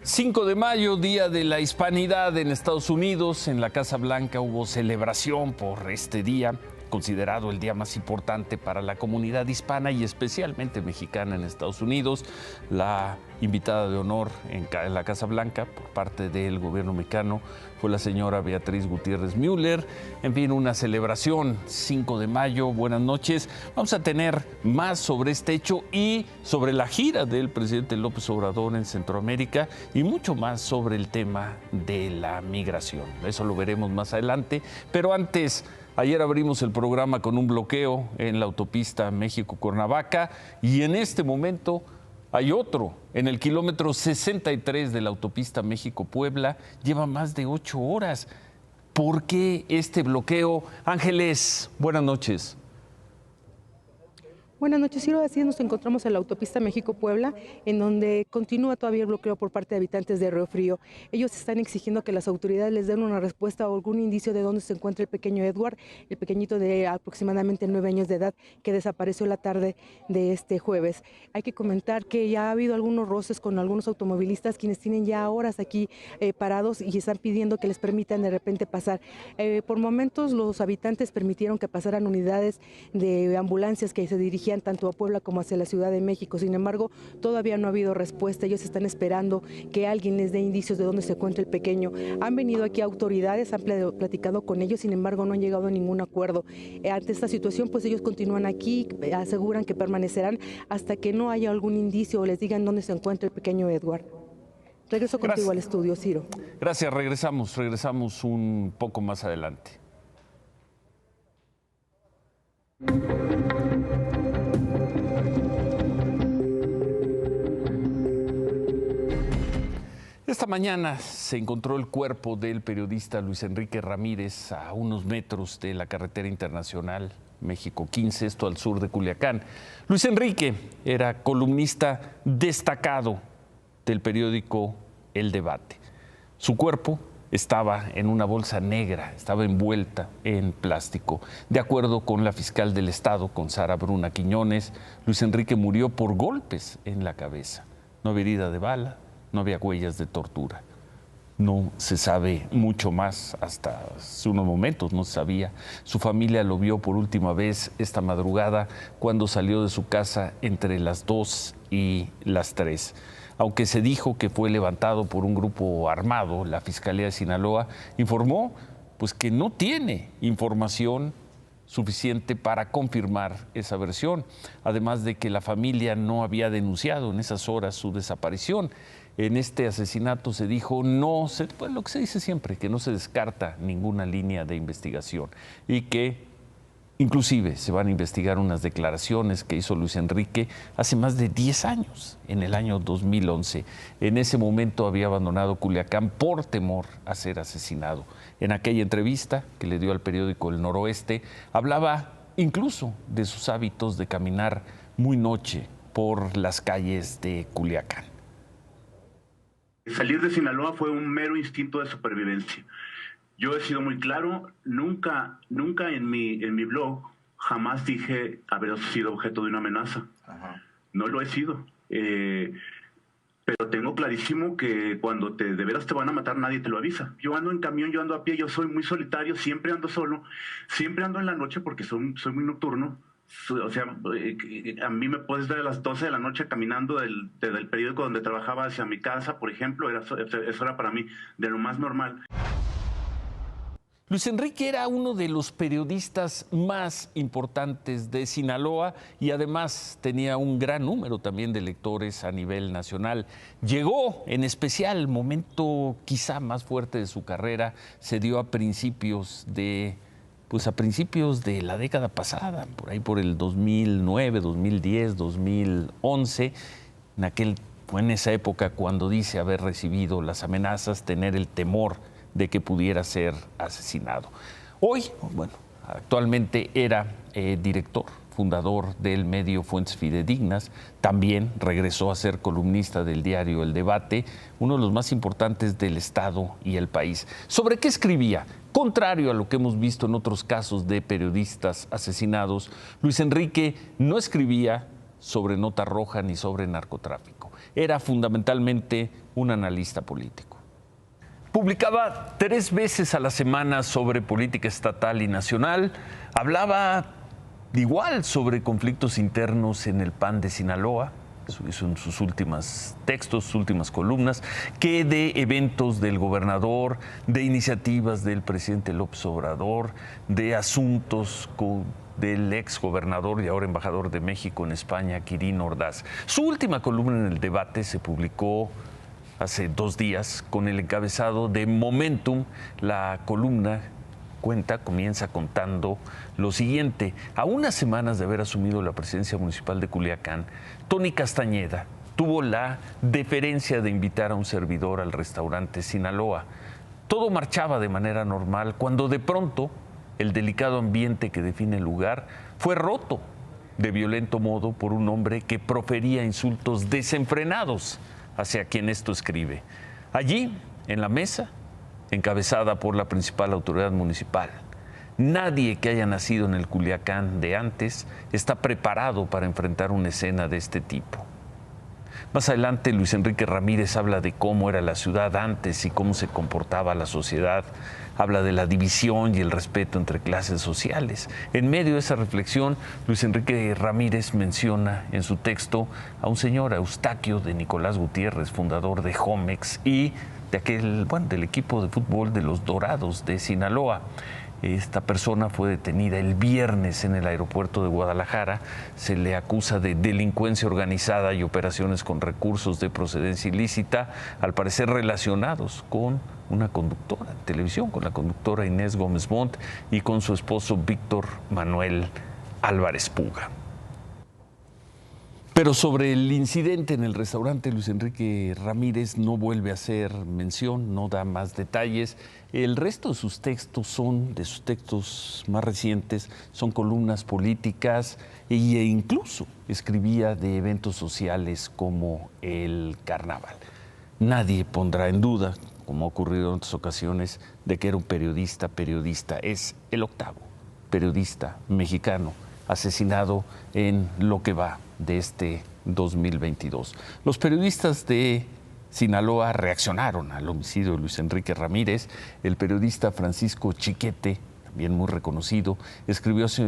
5 de mayo, Día de la Hispanidad en Estados Unidos. En la Casa Blanca hubo celebración por este día, considerado el día más importante para la comunidad hispana y especialmente mexicana en Estados Unidos. La invitada de honor en la Casa Blanca por parte del gobierno mexicano fue la señora Beatriz Gutiérrez Müller. En fin, una celebración, 5 de mayo. Buenas noches. Vamos a tener más sobre este hecho y sobre la gira del presidente López Obrador en Centroamérica y mucho más sobre el tema de la migración. Eso lo veremos más adelante, pero antes... Ayer abrimos el programa con un bloqueo en la autopista México-Cuernavaca y en este momento hay otro en el kilómetro 63 de la autopista México-Puebla. Lleva más de 8 horas. ¿Por qué este bloqueo? Ángeles, buenas noches. Buenas noches, Ciro. Así nos encontramos en la autopista México-Puebla, en donde continúa todavía el bloqueo por parte de habitantes de Río Frío. Ellos están exigiendo que las autoridades les den una respuesta o algún indicio de dónde se encuentra el pequeño Edward, el pequeñito de aproximadamente 9 años de edad, que desapareció la tarde de este jueves. Hay que comentar que ya ha habido algunos roces con algunos automovilistas, quienes tienen ya horas aquí parados y están pidiendo que les permitan de repente pasar. Por momentos los habitantes permitieron que pasaran unidades de ambulancias que se dirigían tanto a Puebla como hacia la Ciudad de México. Sin embargo, todavía no ha habido respuesta. Ellos están esperando que alguien les dé indicios de dónde se encuentra el pequeño. Han venido aquí autoridades, han platicado con ellos, sin embargo, no han llegado a ningún acuerdo. Ante esta situación, pues ellos continúan aquí, aseguran que permanecerán hasta que no haya algún indicio o les digan dónde se encuentra el pequeño Edward. Regreso contigo al estudio, Ciro. Gracias, regresamos un poco más adelante. Esta mañana se encontró el cuerpo del periodista Luis Enrique Ramírez a unos metros de la carretera internacional México 15, esto al sur de Culiacán. Luis Enrique era columnista destacado del periódico El Debate. Su cuerpo estaba en una bolsa negra, estaba envuelta en plástico. De acuerdo con la fiscal del estado, con Sara Bruna Quiñones, Luis Enrique murió por golpes en la cabeza. No había herida de bala, no había huellas de tortura. No se sabe mucho más, hasta hace unos momentos no se sabía. Su familia lo vio por última vez esta madrugada cuando salió de su casa entre las 2 y las 3. Aunque se dijo que fue levantado por un grupo armado, la Fiscalía de Sinaloa informó pues, que no tiene información suficiente para confirmar esa versión, además de que la familia no había denunciado en esas horas su desaparición. En este asesinato se dijo, pues lo que se dice siempre, que no se descarta ninguna línea de investigación y que inclusive se van a investigar unas declaraciones que hizo Luis Enrique hace más de 10 años, en el año 2011. En ese momento había abandonado Culiacán por temor a ser asesinado. En aquella entrevista que le dio al periódico El Noroeste, hablaba incluso de sus hábitos de caminar muy noche por las calles de Culiacán. Salir de Sinaloa fue un mero instinto de supervivencia. Yo he sido muy claro, nunca en mi blog jamás dije haber sido objeto de una amenaza. Ajá. No lo he sido. Pero tengo clarísimo que cuando de veras te van a matar, nadie te lo avisa. Yo ando en camión, yo ando a pie, yo soy muy solitario, siempre ando solo, siempre ando en la noche porque soy muy nocturno. O sea, a mí me puedes ver a las 12 de la noche caminando desde el periódico donde trabajaba hacia mi casa, por ejemplo. Eso era para mí de lo más normal. Luis Enrique era uno de los periodistas más importantes de Sinaloa y además tenía un gran número también de lectores a nivel nacional. Llegó, en especial, el momento quizá más fuerte de su carrera, se dio a principios de la década pasada, por ahí por el 2009, 2010, 2011, fue en esa época cuando dice haber recibido las amenazas, tener el temor de que pudiera ser asesinado. Hoy, actualmente era director, fundador del medio Fuentes Fidedignas, también regresó a ser columnista del diario El Debate, uno de los más importantes del Estado y el país. ¿Sobre qué escribía? Contrario a lo que hemos visto en otros casos de periodistas asesinados, Luis Enrique no escribía sobre nota roja ni sobre narcotráfico. Era fundamentalmente un analista político. Publicaba 3 veces a la semana sobre política estatal y nacional. Hablaba igual sobre conflictos internos en el PAN de Sinaloa, eso en sus últimos textos, sus últimas columnas, que de eventos del gobernador, de iniciativas del presidente López Obrador, de asuntos del ex gobernador y ahora embajador de México en España, Quirino Ordaz. Su última columna en El Debate se publicó hace 2 días con el encabezado de Momentum. La columna comienza contando lo siguiente. A unas semanas de haber asumido la presidencia municipal de Culiacán, Tony Castañeda tuvo la deferencia de invitar a un servidor al restaurante Sinaloa. Todo marchaba de manera normal cuando de pronto el delicado ambiente que define el lugar fue roto de violento modo por un hombre que profería insultos desenfrenados hacia quien esto escribe. Allí, en la mesa, encabezada por la principal autoridad municipal, nadie que haya nacido en el Culiacán de antes está preparado para enfrentar una escena de este tipo. Más adelante, Luis Enrique Ramírez habla de cómo era la ciudad antes y cómo se comportaba la sociedad. Habla de la división y el respeto entre clases sociales. En medio de esa reflexión, Luis Enrique Ramírez menciona en su texto a un señor, Eustaquio de Nicolás Gutiérrez, fundador de Jomex y del equipo de fútbol de los Dorados de Sinaloa. Esta persona fue detenida el viernes en el aeropuerto de Guadalajara. Se le acusa de delincuencia organizada y operaciones con recursos de procedencia ilícita, al parecer relacionados con una conductora de televisión, con la conductora Inés Gómez Montt y con su esposo Víctor Manuel Álvarez Puga. Pero sobre el incidente en el restaurante, Luis Enrique Ramírez no vuelve a hacer mención, no da más detalles. El resto de sus textos de sus textos más recientes, son columnas políticas e incluso escribía de eventos sociales como el carnaval. Nadie pondrá en duda, como ha ocurrido en otras ocasiones, de que era un periodista. Es el 8º periodista mexicano asesinado en lo que va de este 2022. Los periodistas de Sinaloa reaccionaron al homicidio de Luis Enrique Ramírez. El periodista Francisco Chiquete, también muy reconocido, escribió hace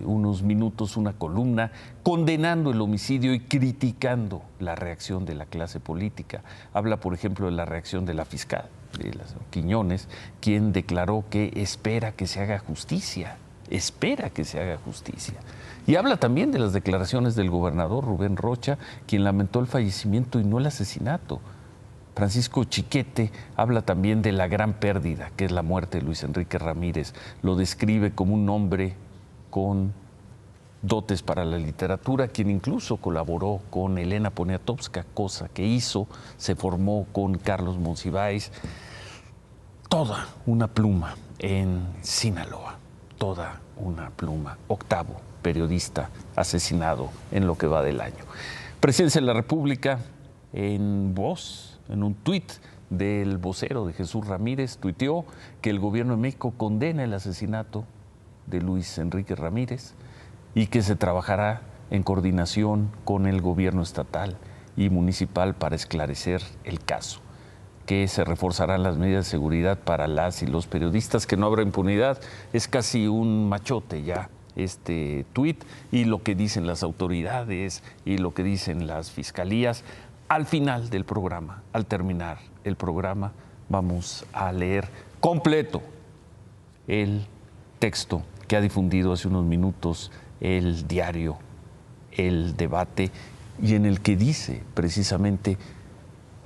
unos minutos una columna condenando el homicidio y criticando la reacción de la clase política. Habla, por ejemplo, de la reacción de la fiscal, de las Quiñones, quien declaró que espera que se haga justicia. Y habla también de las declaraciones del gobernador Rubén Rocha, quien lamentó el fallecimiento y no el asesinato. Francisco Chiquete habla también de la gran pérdida, que es la muerte de Luis Enrique Ramírez. Lo describe como un hombre con dotes para la literatura, quien incluso colaboró con Elena Poniatowska, cosa que hizo, se formó con Carlos Monsiváis. Toda una pluma en Sinaloa, toda una pluma. 8º periodista asesinado en lo que va del año. Presidencia de la República, en un tuit del vocero de Jesús Ramírez, tuiteó que el gobierno de México condena el asesinato de Luis Enrique Ramírez y que se trabajará en coordinación con el gobierno estatal y municipal para esclarecer el caso, que se reforzarán las medidas de seguridad para las y los periodistas, que no habrá impunidad. Es casi un machote ya este tuit, y lo que dicen las autoridades y lo que dicen las fiscalías. Al final del programa, al terminar el programa, vamos a leer completo el texto que ha difundido hace unos minutos el diario El Debate, y en el que dice precisamente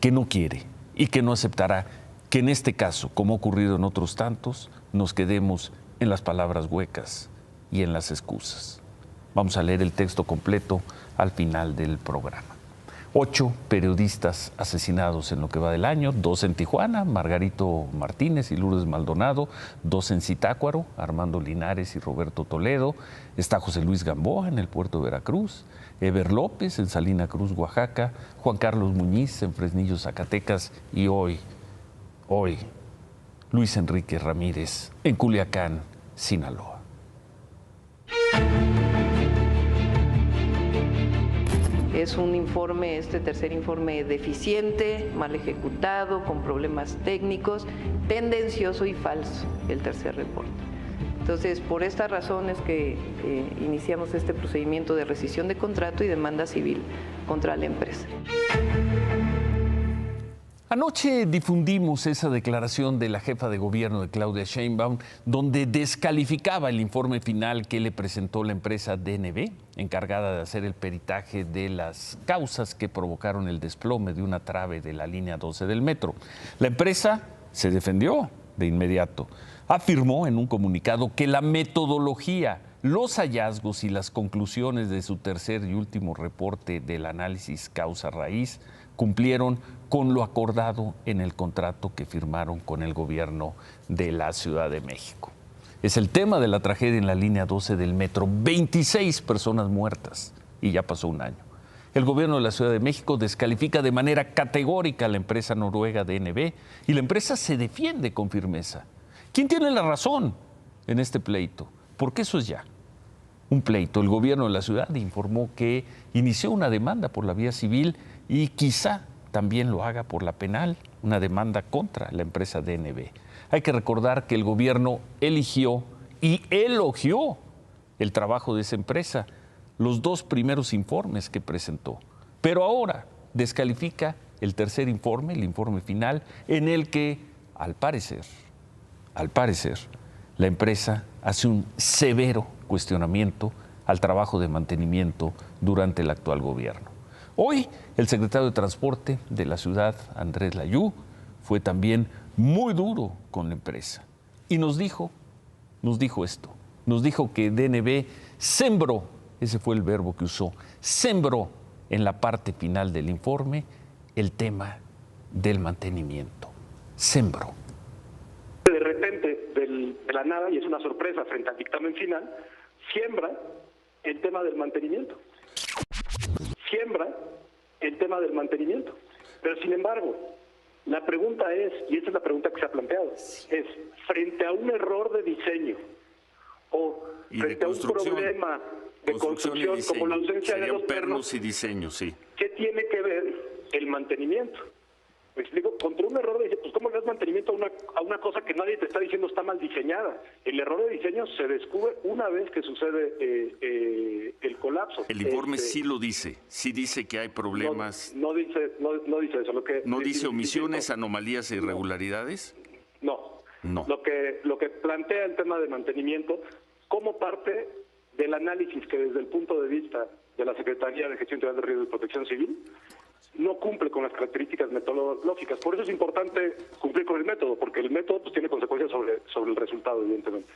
que no quiere y que no aceptará que en este caso, como ha ocurrido en otros tantos, nos quedemos en las palabras huecas y en las excusas. Vamos a leer el texto completo al final del programa. 8 periodistas asesinados en lo que va del año, 2 en Tijuana, Margarito Martínez y Lourdes Maldonado, 2 en Zitácuaro, Armando Linares y Roberto Toledo, está José Luis Gamboa en el puerto de Veracruz, Eber López en Salina Cruz, Oaxaca, Juan Carlos Muñiz en Fresnillo, Zacatecas, y hoy, Luis Enrique Ramírez en Culiacán, Sinaloa. Es un informe, este tercer informe, deficiente, mal ejecutado, con problemas técnicos, tendencioso y falso, el tercer reporte. Entonces, por esta razón es que iniciamos este procedimiento de rescisión de contrato y demanda civil contra la empresa. Anoche difundimos esa declaración de la jefa de gobierno de Claudia Sheinbaum, donde descalificaba el informe final que le presentó la empresa DNB, encargada de hacer el peritaje de las causas que provocaron el desplome de una trave de la línea 12 del metro. La empresa se defendió de inmediato. Afirmó en un comunicado que la metodología, los hallazgos y las conclusiones de su tercer y último reporte del análisis causa-raíz cumplieron con lo acordado en el contrato que firmaron con el gobierno de la Ciudad de México. Es el tema de la tragedia en la línea 12 del metro. 26 personas muertas y ya pasó un año. El gobierno de la Ciudad de México descalifica de manera categórica a la empresa noruega DNB y la empresa se defiende con firmeza. ¿Quién tiene la razón en este pleito? Porque eso es ya un pleito. El gobierno de la ciudad informó que inició una demanda por la vía civil y quizá también lo haga por la penal, una demanda contra la empresa DNB. Hay que recordar que el gobierno eligió y elogió el trabajo de esa empresa, los dos primeros informes que presentó, pero ahora descalifica el tercer informe, el informe final, en el que, al parecer, la empresa hace un severo cuestionamiento al trabajo de mantenimiento durante el actual gobierno. Hoy, el secretario de Transporte de la ciudad, Andrés Layú, fue también muy duro con la empresa y nos dijo esto, nos dijo que DNB sembró, ese fue el verbo que usó, sembró en la parte final del informe el tema del mantenimiento. Sembró. De repente, de la nada, y es una sorpresa frente al dictamen final, siembra el tema del mantenimiento. Siembra el tema del mantenimiento. Pero sin embargo, la pregunta es, y esa es la pregunta que se ha planteado, es frente a un error de diseño o frente a un problema de construcción como la ausencia de los pernos y diseño, sí. ¿Qué tiene que ver el mantenimiento? Me explico, contra un error de diseño, pues ¿cómo le das mantenimiento a una cosa que nadie te está diciendo está mal diseñada? El error de diseño se descubre una vez que sucede el colapso. El informe sí lo dice, sí dice que hay problemas. No dice eso. ¿No dice omisiones, anomalías e irregularidades? No. No. Lo que plantea el tema de mantenimiento como parte del análisis que desde el punto de vista de la Secretaría de Gestión Integral de Riesgos y Protección Civil no cumple con las características metodológicas. Por eso es importante cumplir con el método, porque el método pues, tiene consecuencias sobre el resultado, evidentemente.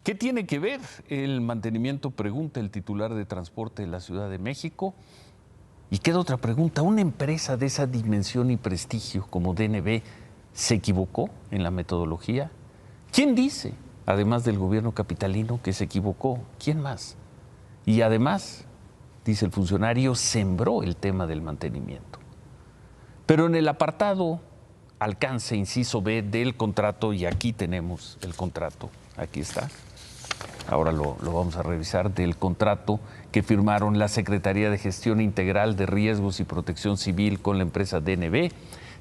¿Qué tiene que ver el mantenimiento? Pregunta el titular de Transporte de la Ciudad de México. Y queda otra pregunta. ¿Una empresa de esa dimensión y prestigio como DNB se equivocó en la metodología? ¿Quién dice, además del gobierno capitalino, que se equivocó? ¿Quién más? Y además, dice el funcionario, sembró el tema del mantenimiento. Pero en el apartado alcance, inciso B, del contrato, y aquí tenemos el contrato, aquí está, ahora lo vamos a revisar, del contrato que firmaron la Secretaría de Gestión Integral de Riesgos y Protección Civil con la empresa DNB,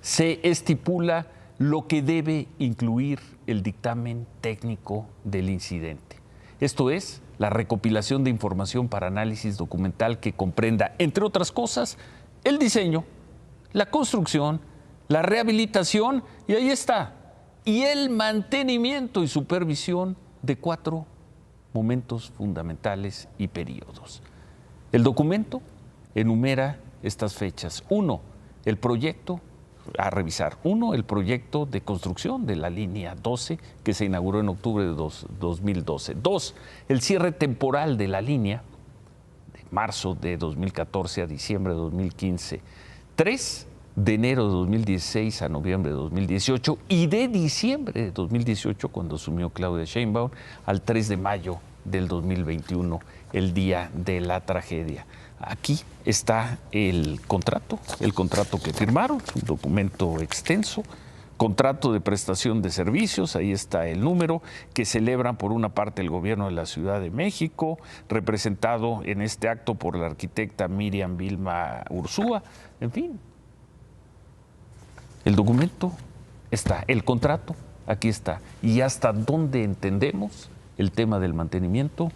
se estipula lo que debe incluir el dictamen técnico del incidente. Esto es, la recopilación de información para análisis documental que comprenda, entre otras cosas, el diseño, la construcción, la rehabilitación, y ahí está, y el mantenimiento y supervisión de 4 momentos fundamentales y periodos. El documento enumera estas fechas. 1, el proyecto a revisar. 1, el proyecto de construcción de la línea 12 que se inauguró en octubre de 2012. 2, el cierre temporal de la línea de marzo de 2014 a diciembre de 2015. 3, de enero de 2016 a noviembre de 2018 y de diciembre de 2018, cuando asumió Claudia Sheinbaum, al 3 de mayo del 2021, el día de la tragedia. Aquí está el contrato que firmaron, un documento extenso contrato de prestación de servicios, ahí está el número, que celebran por una parte el gobierno de la Ciudad de México, representado en este acto por la arquitecta Miriam Vilma Ursúa. En fin, el documento está, el contrato aquí está, y hasta donde entendemos el tema del mantenimiento,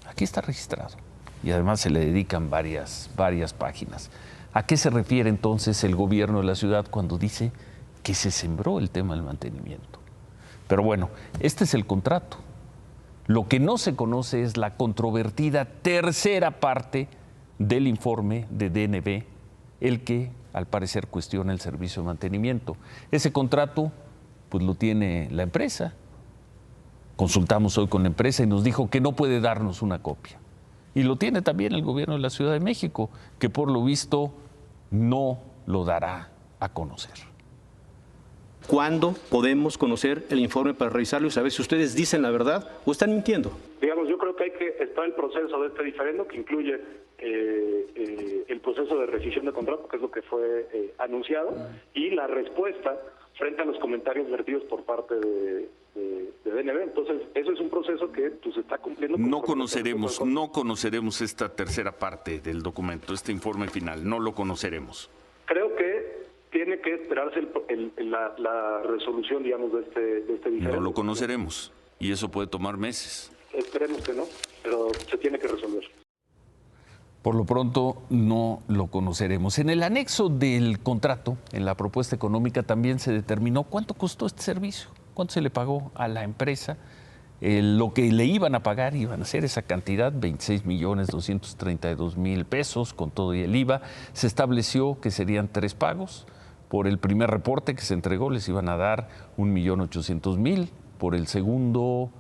aquí está registrado, y además se le dedican varias páginas. ¿A qué se refiere entonces el gobierno de la ciudad cuando dice que se sembró el tema del mantenimiento? Pero bueno, este es el contrato. Lo que no se conoce es la controvertida tercera parte del informe de DNB, el que al parecer cuestiona el servicio de mantenimiento. Ese contrato pues lo tiene la empresa. Consultamos hoy con la empresa y nos dijo que no puede darnos una copia. Y lo tiene también el gobierno de la Ciudad de México, que por lo visto no lo dará a conocer. ¿Cuándo podemos conocer el informe para revisarlo y saber si ustedes dicen la verdad o están mintiendo? Digamos, yo creo que hay que estar el proceso de este diferendo, que incluye el proceso de rescisión de contrato, que es lo que fue anunciado, y la respuesta frente a los comentarios vertidos por parte de DNB. Entonces, eso es un proceso que se está cumpliendo. No conoceremos esta tercera parte del documento, este informe final, no lo conoceremos. Creo que tiene que esperarse la resolución, digamos, de este diferendo. No lo conoceremos, y eso puede tomar meses. Esperemos que no, pero se tiene que resolver. Por lo pronto no lo conoceremos. En el anexo del contrato, en la propuesta económica, también se determinó cuánto costó este servicio, cuánto se le pagó a la empresa. Lo que le iban a pagar iban a ser esa cantidad, 26.232.000 pesos, con todo y el IVA. Se estableció que serían 3 pagos. Por el primer reporte que se entregó les iban a dar 1.800.000, por el segundo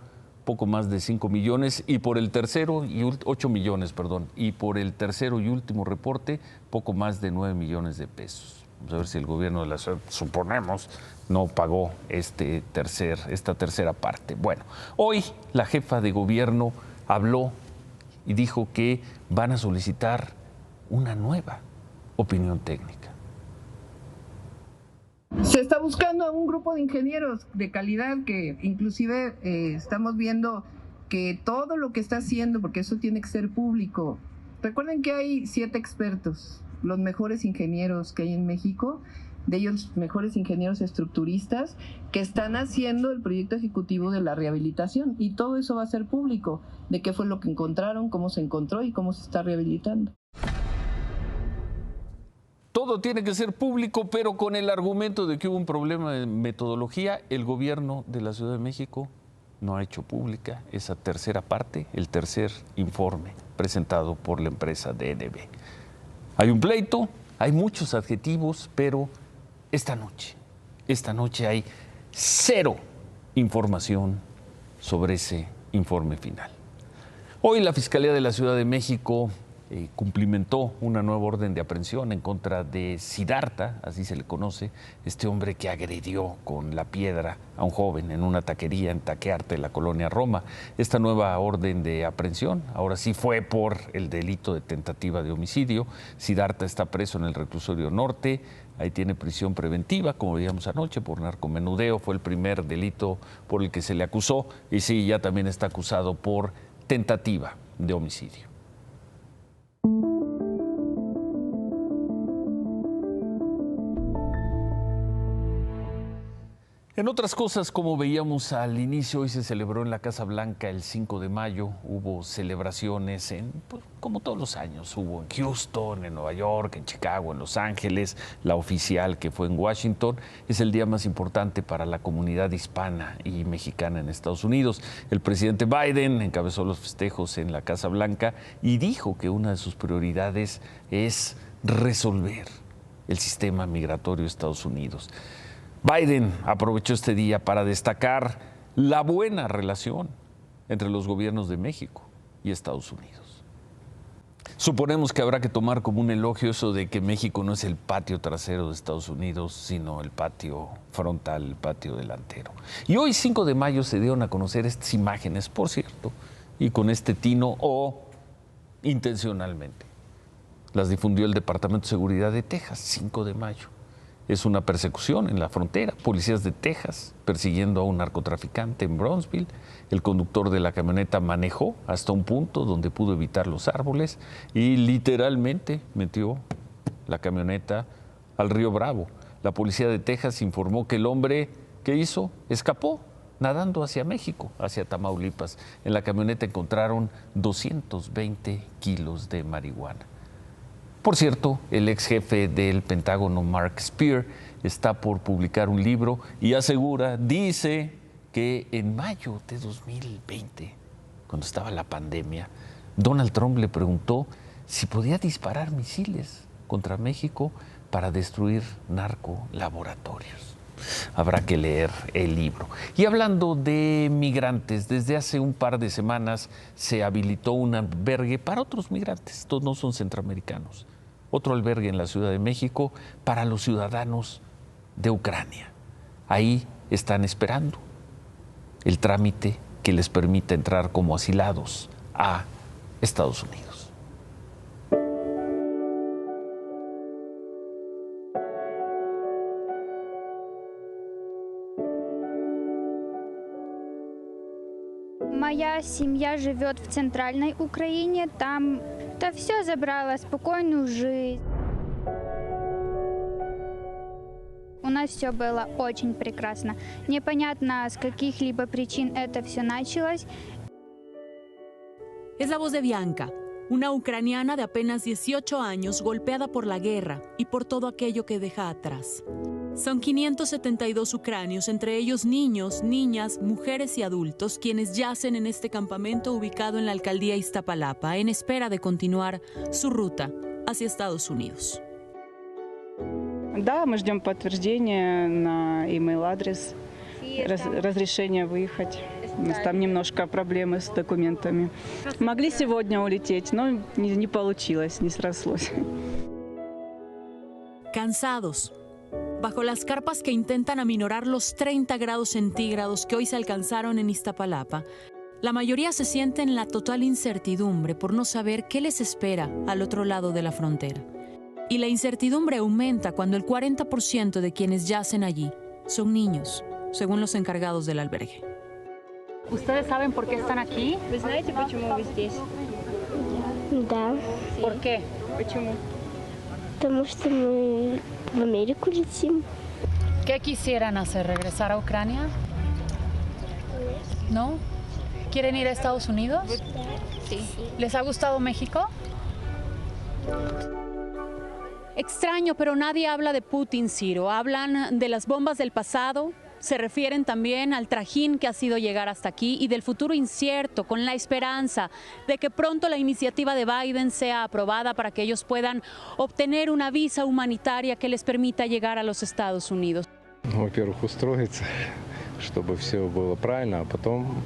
poco más de 5 millones y por el tercero, 8 millones, perdón, y por el tercero y último reporte, poco más de 9 millones de pesos. Vamos a ver si el gobierno de la ciudad, suponemos, no pagó esta tercera parte. Bueno, hoy la jefa de gobierno habló y dijo que van a solicitar una nueva opinión técnica. Se está buscando a un grupo de ingenieros de calidad que inclusive estamos viendo que todo lo que está haciendo, porque eso tiene que ser público. Recuerden que hay 7 expertos, los mejores ingenieros que hay en México, de ellos mejores ingenieros estructuristas, que están haciendo el proyecto ejecutivo de la rehabilitación, y todo eso va a ser público, de qué fue lo que encontraron, cómo se encontró y cómo se está rehabilitando. Todo tiene que ser público, pero con el argumento de que hubo un problema de metodología, el gobierno de la Ciudad de México no ha hecho pública esa tercera parte, el tercer informe presentado por la empresa DNB. Hay un pleito, hay muchos adjetivos, pero esta noche hay 0 información sobre ese informe final. Hoy la Fiscalía de la Ciudad de México cumplimentó una nueva orden de aprehensión en contra de Siddhartha, así se le conoce, este hombre que agredió con la piedra a un joven en una taquería en Taquearte, la colonia Roma. Esta nueva orden de aprehensión ahora sí fue por el delito de tentativa de homicidio. Siddhartha está preso en el reclusorio norte, ahí tiene prisión preventiva, como veíamos anoche, por narcomenudeo, fue el primer delito por el que se le acusó, y sí, ya también está acusado por tentativa de homicidio. En otras cosas, como veíamos al inicio, hoy se celebró en la Casa Blanca el 5 de mayo. Hubo celebraciones como todos los años. Hubo en Houston, en Nueva York, en Chicago, en Los Ángeles. La oficial que fue en Washington. Es el día más importante para la comunidad hispana y mexicana en Estados Unidos. El presidente Biden encabezó los festejos en la Casa Blanca y dijo que una de sus prioridades es resolver el sistema migratorio de Estados Unidos. Biden aprovechó este día para destacar la buena relación entre los gobiernos de México y Estados Unidos. Suponemos que habrá que tomar como un elogio eso de que México no es el patio trasero de Estados Unidos, sino el patio frontal, el patio delantero. Y hoy, 5 de mayo, se dieron a conocer estas imágenes, por cierto, y con este tino o intencionalmente. Las difundió el Departamento de Seguridad de Texas, 5 de mayo. es una persecución en la frontera. Policías de Texas persiguiendo a un narcotraficante en Brownsville. El conductor de la camioneta manejó hasta un punto donde pudo evitar los árboles y literalmente metió la camioneta al río Bravo. La policía de Texas informó que el hombre, ¿qué hizo? Escapó nadando hacia México, hacia Tamaulipas. En la camioneta encontraron 220 kilos de marihuana. Por cierto, el ex jefe del Pentágono, Mark Spear, está por publicar un libro y dice que en mayo de 2020, cuando estaba la pandemia, Donald Trump le preguntó si podía disparar misiles contra México para destruir narcolaboratorios. Habrá que leer el libro. Y hablando de migrantes, desde hace un par de semanas se habilitó un albergue para otros migrantes, estos no son centroamericanos. Otro albergue en la Ciudad de México para los ciudadanos de Ucrania. Ahí están esperando el trámite que les permita entrar como asilados a Estados Unidos. Моя семья живет в центральной Украине, там все забрало спокойную жизнь. У нас все было очень прекрасно. Непонятно, с каких-либо причин это все началось. Es la voz de Bianca, una ucraniana de apenas 18 años golpeada por la guerra y por todo aquello que deja atrás. Son 572 ucranios, entre ellos niños, niñas, mujeres y adultos, quienes yacen en este campamento ubicado en la alcaldía Iztapalapa, en espera de continuar su ruta hacia Estados Unidos. Да, мы ждем подтверждения на email-адрес, разрешение выехать. У нас там немножко проблемы с документами. Могли сегодня улететь, но не получилось, не срослось. Cansados, bajo las carpas que intentan aminorar los 30 grados centígrados que hoy se alcanzaron en Iztapalapa, la mayoría se siente en la total incertidumbre por no saber qué les espera al otro lado de la frontera. Y la incertidumbre aumenta cuando el 40% de quienes yacen allí son niños, según los encargados del albergue. ¿Ustedes saben por qué están aquí? Вы знаете, почему вы здесь? Да. ¿Por qué? Почему? Потому что мы в Америку летим. ¿Qué quisieran hacer? ¿Regresar a Ucrania? ¿No? ¿Quieren ir a Estados Unidos? Sí. ¿Les ha gustado México? Extraño, pero nadie habla de Putin, Ciro. Hablan de las bombas del pasado, se refieren también al trajín que ha sido llegar hasta aquí y del futuro incierto, con la esperanza de que pronto la iniciativa de Biden sea aprobada para que ellos puedan obtener una visa humanitaria que les permita llegar a los Estados Unidos. Во-первых, устроиться, чтобы все было правильно, а потом...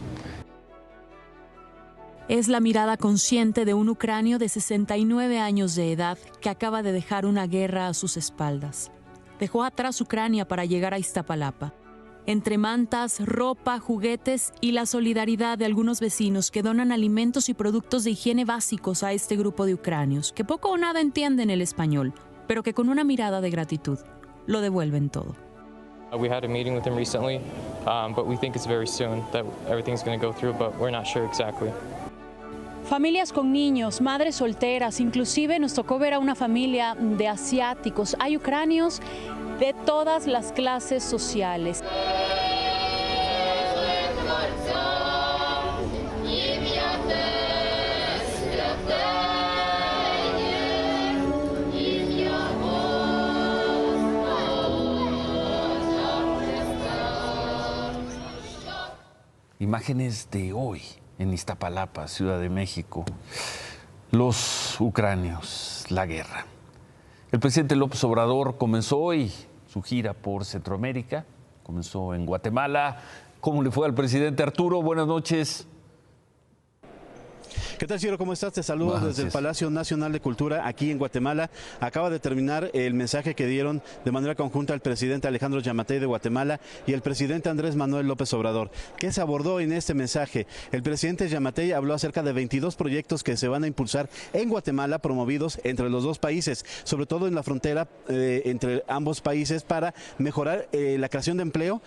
Es la mirada consciente de un ucranio de 69 años de edad que acaba de dejar una guerra a sus espaldas. Dejó atrás Ucrania para llegar a Iztapalapa. Entre mantas, ropa, juguetes y la solidaridad de algunos vecinos que donan alimentos y productos de higiene básicos a este grupo de ucranios, que poco o nada entienden el español, pero que con una mirada de gratitud lo devuelven todo. We had a meeting with him recently, but we think it's very soon that everything's going to go through, but we're not sure exactly. Familias con niños, madres solteras, inclusive nos tocó ver a una familia de asiáticos. Hay ucranios de todas las clases sociales. Imágenes de hoy en Iztapalapa, Ciudad de México. Los ucranios, la guerra. El presidente López Obrador comenzó hoy su gira por Centroamérica, comenzó en Guatemala. ¿Cómo le fue al presidente Arturo? Buenas noches. ¿Qué tal, Ciro? ¿Cómo estás? Te saludo desde el Palacio Nacional de Cultura aquí en Guatemala. Acaba de terminar el mensaje que dieron de manera conjunta el presidente Alejandro Yamatei de Guatemala y el presidente Andrés Manuel López Obrador. ¿Qué se abordó en este mensaje? El presidente Yamatei habló acerca de 22 proyectos que se van a impulsar en Guatemala, promovidos entre los dos países, sobre todo en la frontera entre ambos países, para mejorar la creación de empleo,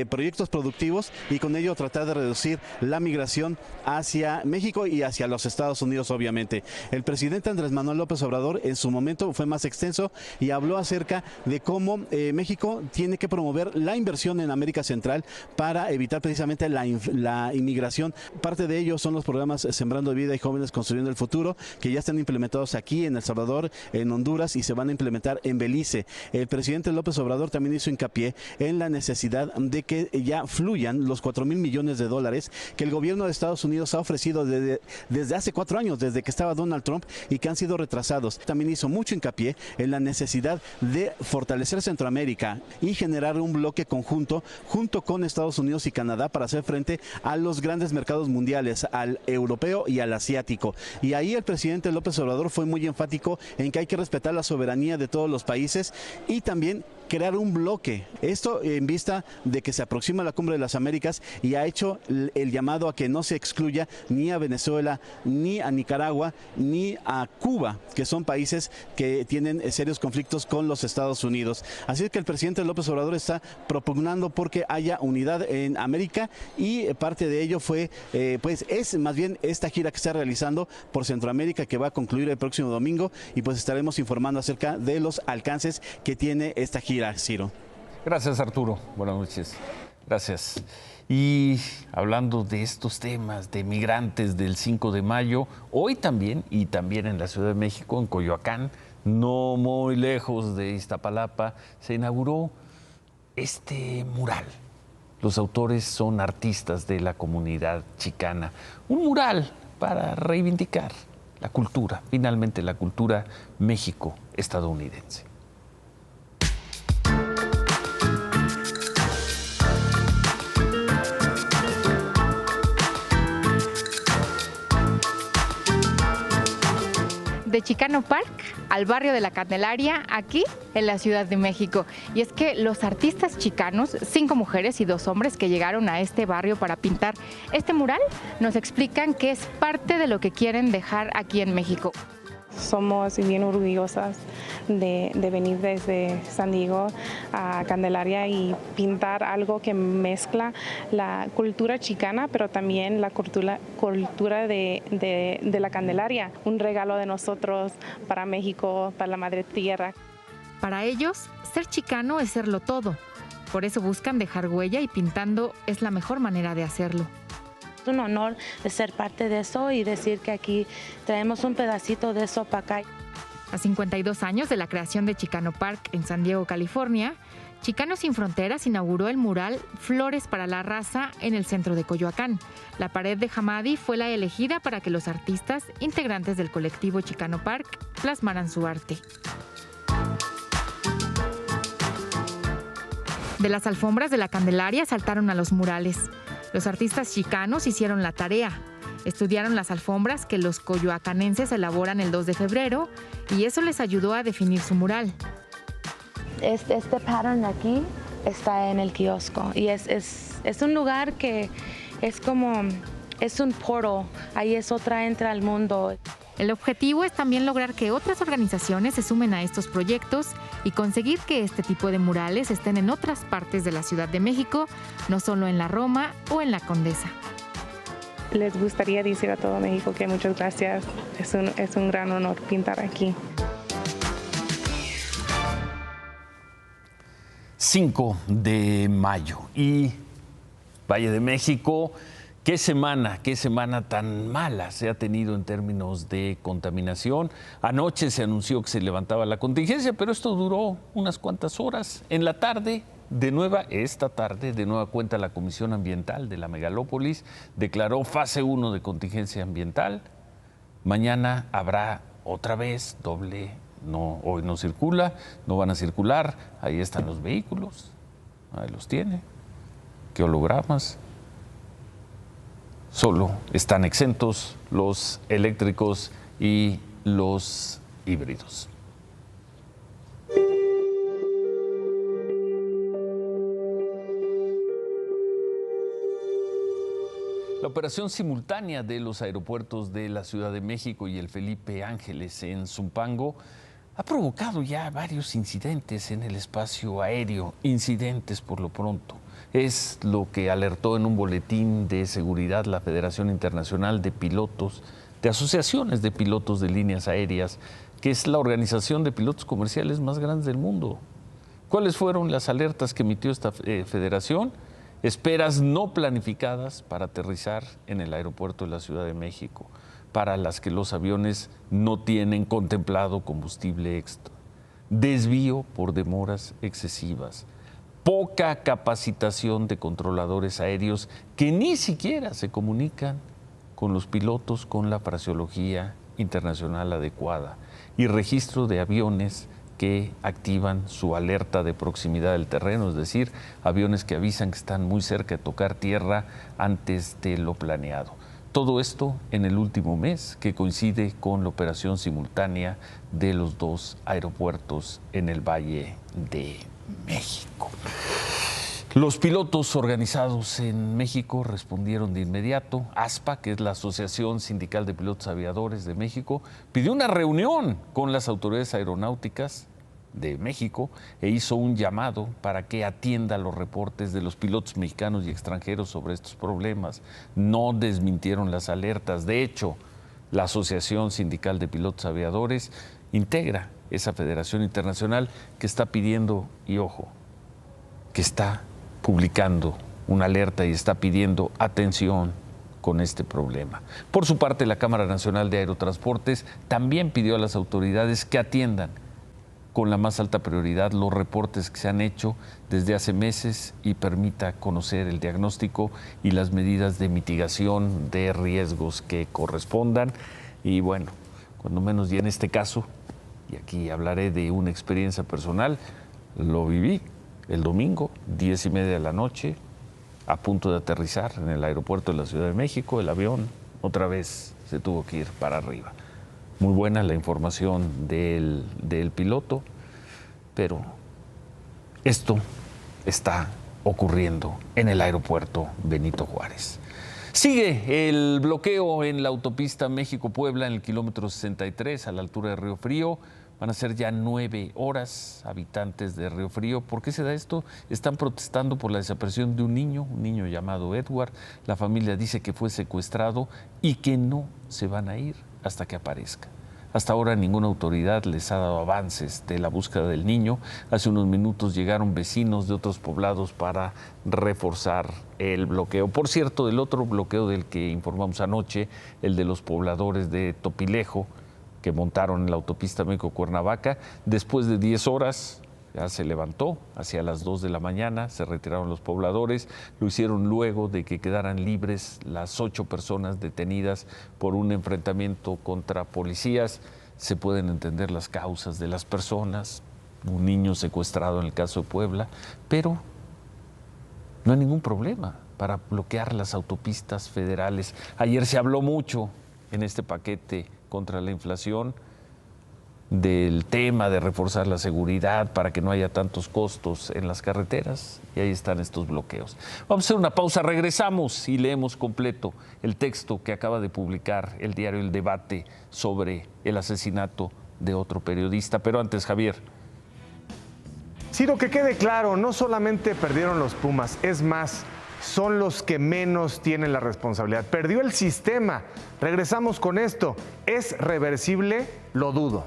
proyectos productivos y con ello tratar de reducir la migración hacia México y hacia los Estados Unidos, obviamente. El presidente Andrés Manuel López Obrador en su momento fue más extenso y habló acerca de cómo México tiene que promover la inversión en América Central para evitar precisamente la inmigración. Parte de ello son los programas Sembrando Vida y Jóvenes Construyendo el Futuro, que ya están implementados aquí en El Salvador, en Honduras, y se van a implementar en Belice. El presidente López Obrador también hizo hincapié en la necesidad de que ya fluyan los 4,000 millones de dólares que el gobierno de Estados Unidos ha ofrecido desde hace 4 años, desde que estaba Donald Trump, y que han sido retrasados. También hizo mucho hincapié en la necesidad de fortalecer Centroamérica y generar un bloque conjunto junto con Estados Unidos y Canadá para hacer frente a los grandes mercados mundiales, al europeo y al asiático. Y ahí el presidente López Obrador fue muy enfático en que hay que respetar la soberanía de todos los países y también crear un bloque. Esto en vista de que se aproxima la Cumbre de las Américas y ha hecho el llamado a que no se excluya ni a Venezuela, ni a Nicaragua, ni a Cuba, que son países que tienen serios conflictos con los Estados Unidos. Así es que el presidente López Obrador está propugnando porque haya unidad en América, y parte de ello fue, pues es más bien esta gira que está realizando por Centroamérica, que va a concluir el próximo domingo, y pues estaremos informando acerca de los alcances que tiene esta gira. Ciro. Gracias, Arturo. Buenas noches. Gracias. Y hablando de estos temas de migrantes del 5 de mayo, hoy también, y también en la Ciudad de México, en Coyoacán, no muy lejos de Iztapalapa, se inauguró este mural. Los autores son artistas de la comunidad chicana. Un mural para reivindicar la cultura, finalmente la cultura México-estadounidense. De Chicano Park al barrio de la Candelaria, aquí en la Ciudad de México. Y es que los artistas chicanos, 5 mujeres y 2 hombres que llegaron a este barrio para pintar este mural, nos explican que es parte de lo que quieren dejar aquí en México. Somos bien orgullosas de venir desde San Diego a Candelaria y pintar algo que mezcla la cultura chicana, pero también la cultura de la Candelaria. Un regalo de nosotros para México, para la Madre Tierra. Para ellos, ser chicano es serlo todo. Por eso buscan dejar huella y pintando es la mejor manera de hacerlo. Es un honor de ser parte de eso y decir que aquí traemos un pedacito de eso para acá. A 52 años de la creación de Chicano Park en San Diego, California, Chicanos Sin Fronteras inauguró el mural Flores para la Raza en el centro de Coyoacán. La pared de Hamadi fue la elegida para que los artistas, integrantes del colectivo Chicano Park, plasmaran su arte. De las alfombras de la Candelaria saltaron a los murales. Los artistas chicanos hicieron la tarea. Estudiaron las alfombras que los coyoacanenses elaboran el 2 de febrero y eso les ayudó a definir su mural. Este pattern aquí está en el kiosco y es un lugar que es como, es un portal, ahí es otra entrada al mundo. El objetivo es también lograr que otras organizaciones se sumen a estos proyectos y conseguir que este tipo de murales estén en otras partes de la Ciudad de México, no solo en la Roma o en la Condesa. Les gustaría decir a todo México que muchas gracias. Es un gran honor pintar aquí. 5 de mayo y Valle de México. Qué semana tan mala se ha tenido en términos de contaminación. Anoche se anunció que se levantaba la contingencia, pero esto duró unas cuantas horas. En la tarde, esta tarde, de nueva cuenta la Comisión Ambiental de la Megalópolis declaró fase 1 de contingencia ambiental. Mañana habrá otra vez doble, no, hoy no circula, no van a circular. Ahí están los vehículos, ahí los tiene. ¿Qué hologramas? Solo están exentos los eléctricos y los híbridos. La operación simultánea de los aeropuertos de la Ciudad de México y el Felipe Ángeles en Zumpango ha provocado ya varios incidentes en el espacio aéreo, incidentes por lo pronto. Es lo que alertó en un boletín de seguridad la Federación Internacional de Pilotos, de asociaciones de pilotos de líneas aéreas, que es la organización de pilotos comerciales más grande del mundo. ¿Cuáles fueron las alertas que emitió esta federación? Esperas no planificadas para aterrizar en el aeropuerto de la Ciudad de México, para las que los aviones no tienen contemplado combustible extra, desvío por demoras excesivas, poca capacitación de controladores aéreos que ni siquiera se comunican con los pilotos con la fraseología internacional adecuada y registro de aviones que activan su alerta de proximidad del terreno, es decir, aviones que avisan que están muy cerca de tocar tierra antes de lo planeado. Todo esto en el último mes, que coincide con la operación simultánea de los dos aeropuertos en el Valle de México. Los pilotos organizados en México respondieron de inmediato. ASPA, que es la Asociación Sindical de Pilotos Aviadores de México, pidió una reunión con las autoridades aeronáuticas de México e hizo un llamado para que atienda los reportes de los pilotos mexicanos y extranjeros sobre estos problemas. No desmintieron las alertas. De hecho, la Asociación Sindical de Pilotos Aviadores integra esa federación internacional que está pidiendo, y ojo, que está publicando una alerta y está pidiendo atención con este problema. Por su parte, la Cámara Nacional de Aerotransportes también pidió a las autoridades que atiendan con la más alta prioridad los reportes que se han hecho desde hace meses y permita conocer el diagnóstico y las medidas de mitigación de riesgos que correspondan. Y bueno, cuando menos y en este caso, y aquí hablaré de una experiencia personal, lo viví el domingo, 10:30 de la noche, a punto de aterrizar en el aeropuerto de la Ciudad de México, el avión otra vez se tuvo que ir para arriba. Muy buena la información del piloto, pero esto está ocurriendo en el aeropuerto Benito Juárez. Sigue el bloqueo en la autopista México-Puebla en el kilómetro 63 a la altura de Río Frío. Van a ser ya 9 horas habitantes de Río Frío. ¿Por qué se da esto? Están protestando por la desaparición de un niño llamado Edward. La familia dice que fue secuestrado y que no se van a ir hasta que aparezca. Hasta ahora ninguna autoridad les ha dado avances de la búsqueda del niño. Hace unos minutos llegaron vecinos de otros poblados para reforzar el bloqueo. Por cierto, del otro bloqueo del que informamos anoche, el de los pobladores de Topilejo, que montaron en la autopista México-Cuernavaca, después de 10 horas ya se levantó, hacia las 2 de la mañana se retiraron los pobladores, lo hicieron luego de que quedaran libres las 8 personas detenidas por un enfrentamiento contra policías. Se pueden entender las causas de las personas, un niño secuestrado en el caso de Puebla, pero no hay ningún problema para bloquear las autopistas federales. Ayer se habló mucho en este paquete contra la inflación del tema de reforzar la seguridad para que no haya tantos costos en las carreteras, y ahí están estos bloqueos. Vamos a hacer una pausa, regresamos y leemos completo el texto que acaba de publicar el diario El Debate sobre el asesinato de otro periodista. Pero antes, Javier. Ciro, que quede claro, no solamente perdieron los Pumas, es más, son los que menos tienen la responsabilidad. Perdió el sistema. Regresamos con esto. ¿Es reversible? Lo dudo.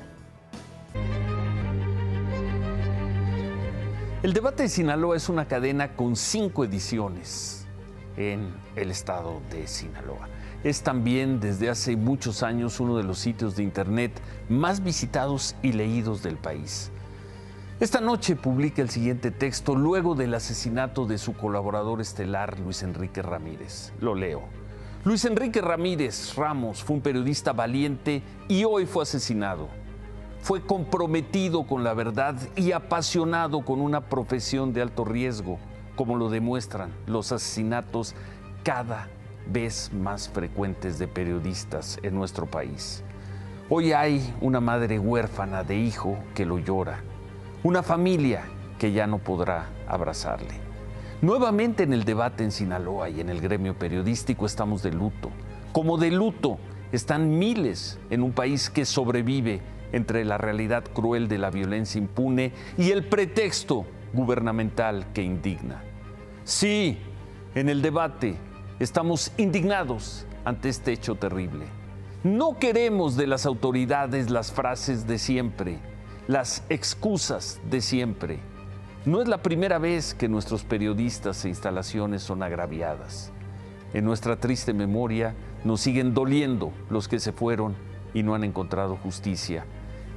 El Debate de Sinaloa es una cadena con 5 ediciones en el estado de Sinaloa. Es también desde hace muchos años uno de los sitios de internet más visitados y leídos del país. Esta noche publica el siguiente texto luego del asesinato de su colaborador estelar, Luis Enrique Ramírez. Lo leo. Luis Enrique Ramírez Ramos fue un periodista valiente y hoy fue asesinado. Fue comprometido con la verdad y apasionado con una profesión de alto riesgo, como lo demuestran los asesinatos cada vez más frecuentes de periodistas en nuestro país. Hoy hay una madre huérfana de hijo que lo llora, una familia que ya no podrá abrazarle. Nuevamente en el debate en Sinaloa y en el gremio periodístico estamos de luto. Como de luto están miles en un país que sobrevive entre la realidad cruel de la violencia impune y el pretexto gubernamental que indigna. Sí, en el debate estamos indignados ante este hecho terrible. No queremos de las autoridades las frases de siempre, las excusas de siempre. No es la primera vez que nuestros periodistas e instalaciones son agraviadas. En nuestra triste memoria nos siguen doliendo los que se fueron y no han encontrado justicia.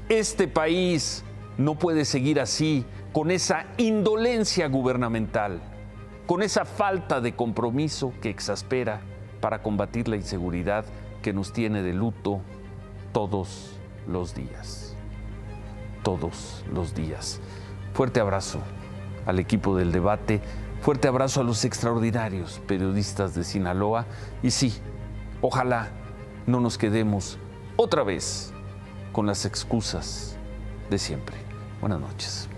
Este país no puede seguir así, con esa indolencia gubernamental, con esa falta de compromiso que exaspera para combatir la inseguridad que nos tiene de luto todos los días. Todos los días. Fuerte abrazo al equipo del debate, fuerte abrazo a los extraordinarios periodistas de Sinaloa y sí, ojalá no nos quedemos otra vez con las excusas de siempre. Buenas noches.